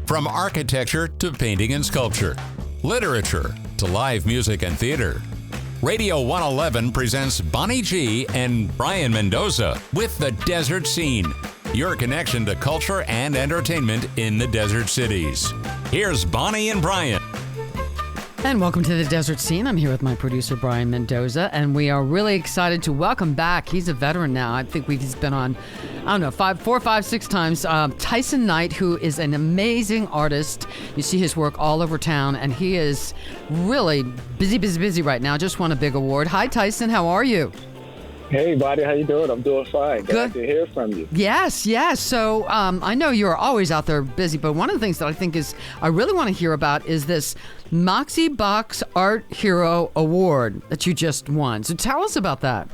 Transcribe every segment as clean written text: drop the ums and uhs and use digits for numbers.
From architecture to painting and sculpture, literature to live music and theater. Radio 111 presents Bonnie G and Brian Mendoza with The Desert Scene, your connection to culture and entertainment in the desert cities. Here's Bonnie and Brian. And welcome to The Desert Scene. I'm here with my producer, Brian Mendoza, and we are really excited to welcome back. He's a veteran now. I think he's been on, 4, 5, 6 times. Tysen Knight, who is an amazing artist. You see his work all over town, and he is really busy right now. Just won a big award. Hi, Tysen. How are you? Hey, buddy. How you doing? I'm doing fine. Glad to hear from you. Yes. So I know you're always out there busy, but one of the things that I think I really want to hear about is this Moxie Box Art Hero Award that you just won. So tell us about that.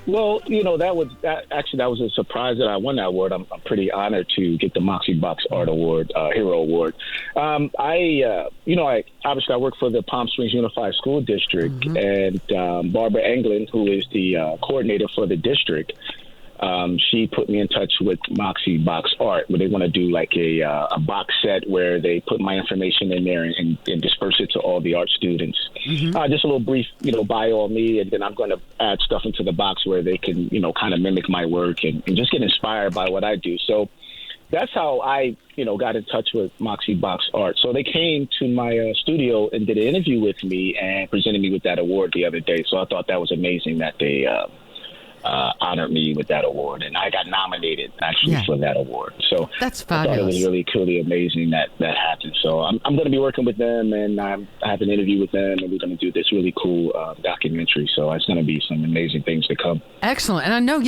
Well, that was a surprise that I won that award. I'm pretty honored to get the Moxie Box Art Award, Hero Award. I work for the Palm Springs Unified School District, and Barbara Englund, who is the coordinator for the district, she put me in touch with Moxie Box Art, where they want to do like a box set where they put my information in there and disperse it to all the art students. Just a little brief, bio on me, and then I'm going to add stuff into the box where they can, kind of mimic my work and just get inspired by what I do. So that's how I, got in touch with Moxie Box Art. So they came to my studio and did an interview with me and presented me with that award the other day. So I thought that was amazing that they honored me with that award, and I got nominated actually for that award. So that's fabulous. I thought it was really amazing that happened. So I'm going to be working with them, and I have an interview with them, and we're going to do this really cool documentary. So it's going to be some amazing things to come. Excellent. And I know,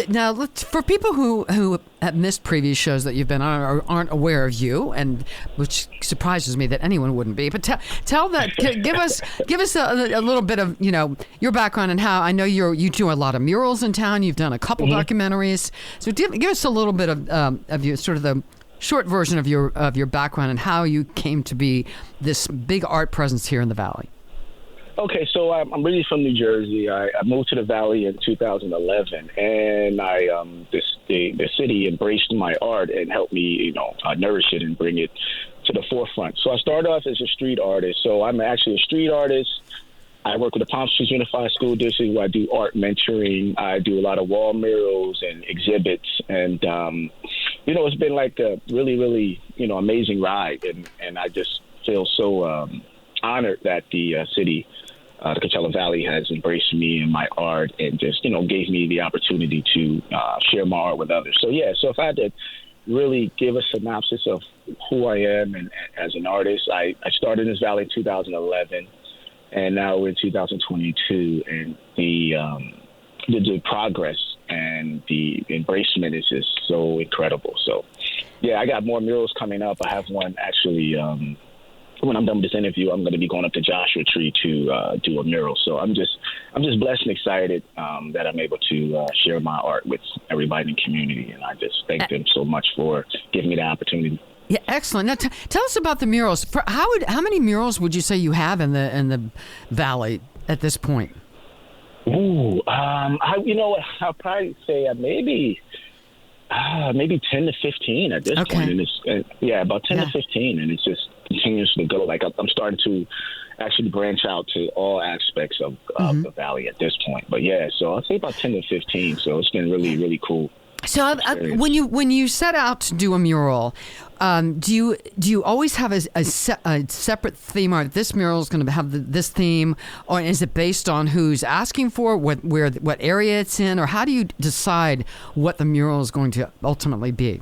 now for people who have missed previous shows that you've been on or aren't aware of you, and which surprises me that anyone wouldn't be, but tell that, give us a little bit of your background and how I know you do a lot of murals in town. You've done a couple documentaries, so give us a little bit of your sort of the short version of your background and how you came to be this big art presence here in the Valley. Okay, so I'm really from New Jersey. I moved to the Valley in 2011, and the city embraced my art and helped me, nourish it and bring it to the forefront. So I started off as a street artist. So I'm actually a street artist. I work with the Palm Springs Unified School District, where I do art mentoring. I do a lot of wall murals and exhibits, and it's been like a really amazing ride, and I just feel so honored that the city. The Coachella Valley has embraced me and my art and just, gave me the opportunity to share my art with others. So if I had to really give a synopsis of who I am and as an artist, I started in this valley in 2011, and now we're in 2022, and the progress and the embracement is just so incredible. So, I got more murals coming up. I have one actually. When I'm done with this interview, I'm going to be going up to Joshua Tree to do a mural. So I'm just blessed and excited that I'm able to share my art with everybody in the community, and I just thank them so much for giving me the opportunity. Yeah, excellent. Now, tell us about the murals. How many murals would you say you have in the Valley at this point? Ooh, I'll probably say maybe 10 to 15 at this point. And it's about 10 to 15, and it's just continues to go. Like I'm starting to actually branch out to all aspects of the Valley at this point. But so I'll say about 10 to 15. So it's been really cool. So when you set out to do a mural, do you always have a separate theme? Or this mural is going to have this theme, or is it based on who's asking for what area it's in, or how do you decide what the mural is going to ultimately be?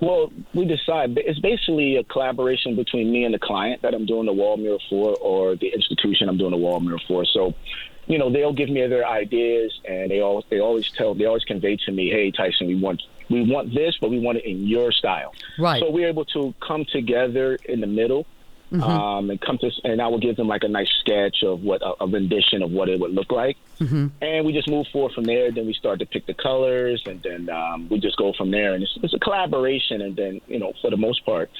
Well, we decide. It's basically a collaboration between me and the client that I'm doing the wall mural for, or the institution I'm doing the wall mural for. So, they'll give me their ideas, and they always convey to me, "Hey, Tysen, we want this, but we want it in your style." Right. So we're able to come together in the middle, and I will give them like a nice sketch of what a rendition of what it would look like, and we just move forward from there. Then we start to pick the colors, and then we just go from there. And it's a collaboration, and then for the most part,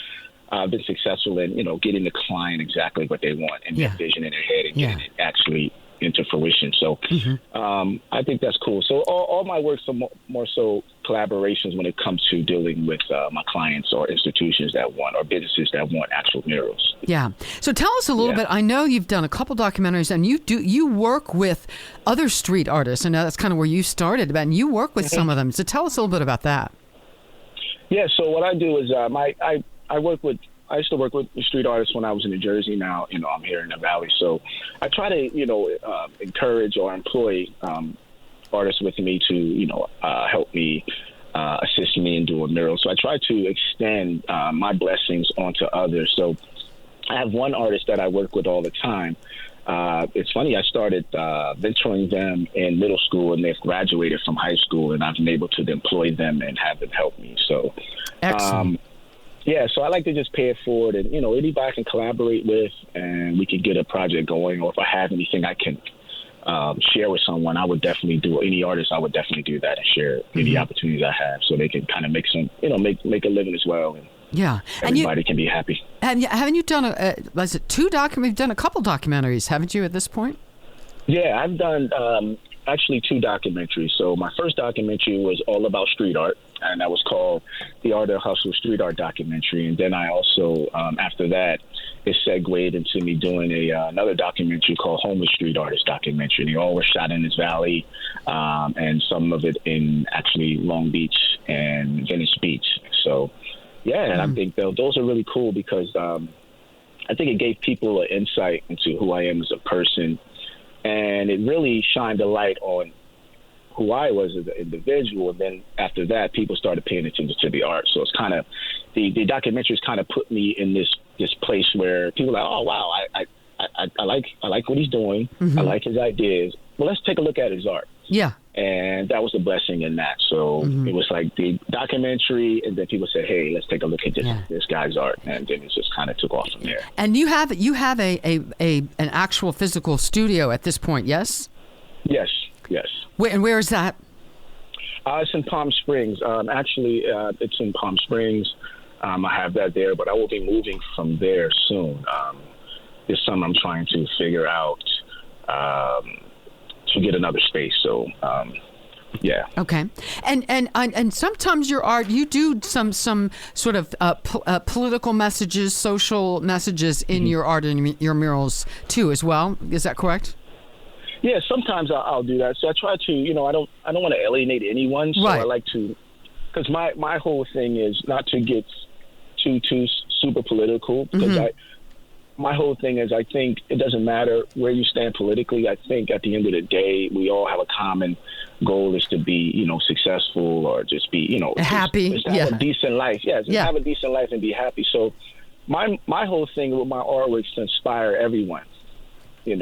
I've been successful in getting the client exactly what they want and their vision in their head, and getting it actually into fruition. So I think that's cool. So all my works are more so collaborations when it comes to dealing with my clients or institutions that want, or businesses that want actual murals. Yeah. So tell us a little bit. I know you've done a couple documentaries, and you work with other street artists, and that's kind of where you started, and you work with some of them. So tell us a little bit about that. Yeah. So what I do is I used to work with street artists when I was in New Jersey. Now, I'm here in the Valley. So I try to, encourage or employ artists with me to, help me, assist me in doing murals. So I try to extend my blessings onto others. So I have one artist that I work with all the time. It's funny, I started mentoring them in middle school, and they've graduated from high school, and I've been able to employ them and have them help me. So, excellent. So I like to just pay it forward, and anybody I can collaborate with, and we can get a project going. Or if I have anything I can share with someone, I would definitely do. Any artist, I would definitely do that and share any opportunities I have, so they can kind of make some, make a living as well. And everybody can be happy. And haven't you done You've done a couple documentaries, haven't you, at this point? Yeah, I've done actually 2 documentaries. So my first documentary was all about street art, and that was called The Art of Hustle Street Art Documentary. And then I also, after that, it segued into me doing another documentary called Homeless Street Artist Documentary. And they all were shot in this valley, and some of it in actually Long Beach and Venice Beach. So, and I think those are really cool because I think it gave people an insight into who I am as a person. And it really shined a light on who I was as an individual. And then after that, people started paying attention to the art. So it's kind of, the documentaries kind of put me in this place where people are like, oh, wow, I like what he's doing. I like his ideas. Well, let's take a look at his art. Yeah. And that was a blessing in that. So it was like the documentary, and then people said, hey, let's take a look at this guy's art. And then it just kind of took off from there. And you have an actual physical studio at this point, yes? Yes. Where is that? It's in Palm Springs. Actually, it's in Palm Springs. I have that there, but I will be moving from there soon. This summer I'm trying to figure out to get another space. So, Okay. And sometimes your art, you do some sort of political messages, social messages in your art and your murals too, as well. Is that correct? Yeah, sometimes I'll do that. So I try to, I don't want to alienate anyone. So I like to, because my whole thing is not to get too super political, because my whole thing is, I think it doesn't matter where you stand politically. I think at the end of the day, we all have a common goal, is to be, successful, or just be, happy. Just have a decent life. Have a decent life and be happy. So my whole thing with my artwork is to inspire everyone. I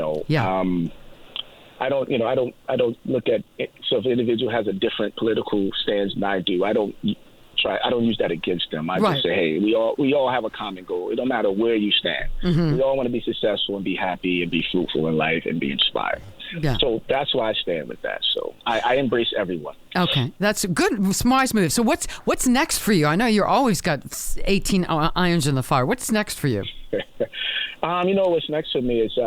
don't look at it. So if an individual has a different political stance than I do, I don't use that against them. I just say, hey, we all have a common goal. It don't matter where you stand. We all want to be successful and be happy and be fruitful in life and be inspired. Yeah. So that's why I stand with that. So I embrace everyone. Okay, that's a good, wise move. So what's next for you? I know you're always got 18 irons in the fire. What's next for you? What's next for me is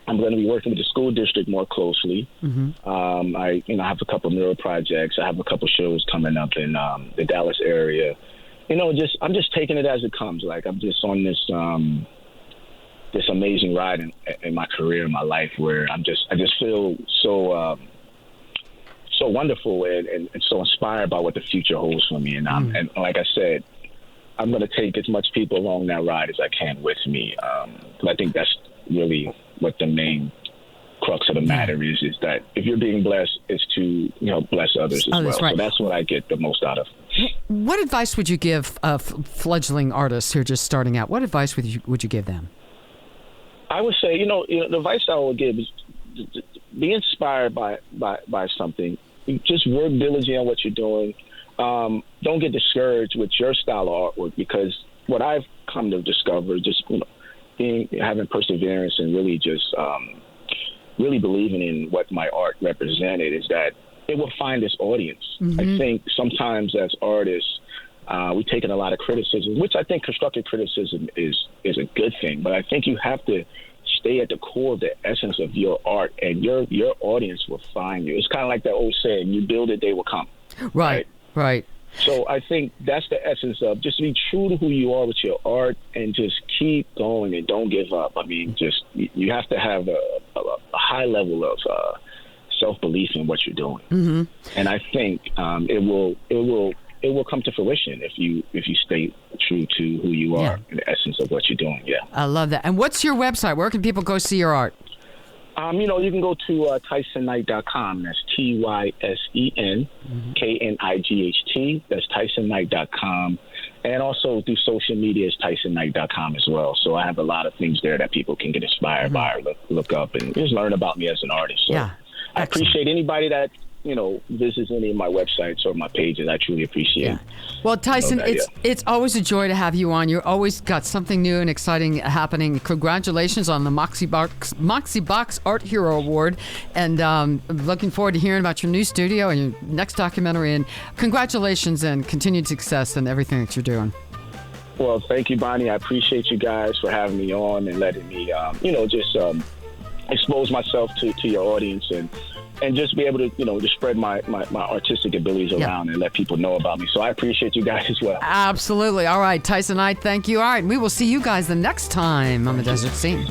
I'm going to be working with the school district more closely. I have a couple of mural projects. I have a couple shows coming up in the Dallas area. I'm just taking it as it comes. Like, I'm just on this amazing ride in my career, in my life, where I just feel so wonderful and so inspired by what the future holds for me. And and like I said, I'm going to take as much people along that ride as I can with me. I think that's really what the main crux of the matter is that if you're being blessed, it's to bless others as well. Right. So that's what I get the most out of. What advice would you give fledgling artists who are just starting out? What advice would you give them? I would say, the advice I would give is be inspired by something. Just work diligently on what you're doing. Don't get discouraged with your style of artwork, because what I've come to discover, just having perseverance and really just really believing in what my art represented, is that it will find its audience. I think sometimes as artists, we take in a lot of criticism, which I think constructive criticism is a good thing. But I think you have to stay at the core of the essence of your art, and your audience will find you. It's kind of like that old saying, you build it, they will come. Right. So I think that's the essence of just be true to who you are with your art and just keep going and don't give up. I mean, just you have to have a high level of self-belief in what you're doing. Mm-hmm. And I think it will come to fruition if you stay true to who you are in the essence of what you're doing. Yeah. I love that. And what's your website? Where can people go see your art? You can go to TysenKnight.com. That's TysenKnight. That's TysenKnight.com. And also through social media is TysenKnight.com as well. So I have a lot of things there that people can get inspired by or look up and just learn about me as an artist. So yeah. I appreciate anybody that visits any of my websites or my pages. I truly appreciate it. Well, Tysen, it's always a joy to have you on. You're always got something new and exciting happening. Congratulations on the Moxie Box Art Hero Award. And I'm looking forward to hearing about your new studio and your next documentary. And congratulations and continued success in everything that you're doing. Well, thank you, Bonnie. I appreciate you guys for having me on and letting me, expose myself to your audience and just be able to, to spread my artistic abilities around and let people know about me. So I appreciate you guys as well. Absolutely. All right, Tysen Knight, thank you. All right, we will see you guys the next time on the Desert Scene.